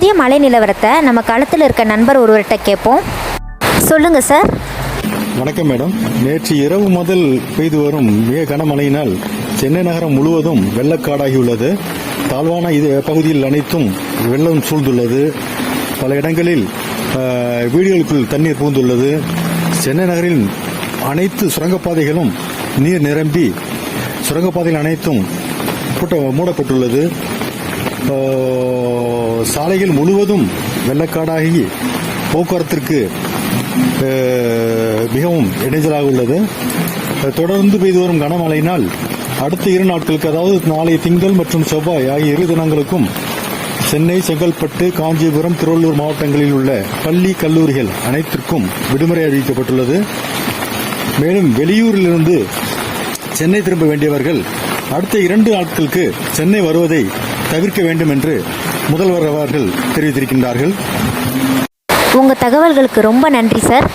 முக்கிய மழை நிலவரத்தை நம்ம களத்தில் இருக்க நண்பர் ஒருவர்கிட்ட கேட்போம். சொல்லுங்க சார். வணக்கம் மேடம். நேற்று இரவு முதல் பெய்து வரும் மிக கனமழையினால் சென்னை நகரம் முழுவதும் வெள்ளக்காடாகியுள்ளது. தாழ்வான பகுதியில் அனைத்தும் வெள்ளம் சூழ்ந்துள்ளது. பல இடங்களில் வீடுகளுக்குள் தண்ணீர் புகுந்துள்ளது. சென்னை நகரின் அனைத்து சுரங்கப்பாதைகளும் நீர் நிரம்பி சுரங்கப்பாதைகள் அனைத்தும் மூடப்பட்டுள்ளது. சாலைகள் முழுவதும் வெள்ளக்காடாகி போக்குவரத்திற்கு மிகவும் இடைஞ்சலாக உள்ளது. தொடர்ந்து பெய்து வரும் கனமழையினால் அடுத்த 2 நாட்களுக்கு, அதாவது நாளை திங்கள் மற்றும் செவ்வாய் ஆகிய 2 தினங்களுக்கும் சென்னை, செங்கல்பட்டு, காஞ்சிபுரம், திருவள்ளூர் மாவட்டங்களில் உள்ள பள்ளி, கல்லூரிகள் அனைத்திற்கும் விடுமுறை அறிவிக்கப்பட்டுள்ளது. மேலும் வெளியூரிலிருந்து சென்னை திரும்ப வேண்டியவர்கள் அடுத்த 2 நாட்களுக்கு சென்னை வருவதை தவிர்க்க வேண்டும் என்று முதல்வர் அவர்கள் தெரிவித்திருக்கின்றார்கள். உங்க தகவல்களுக்கு ரொம்ப நன்றி சார்.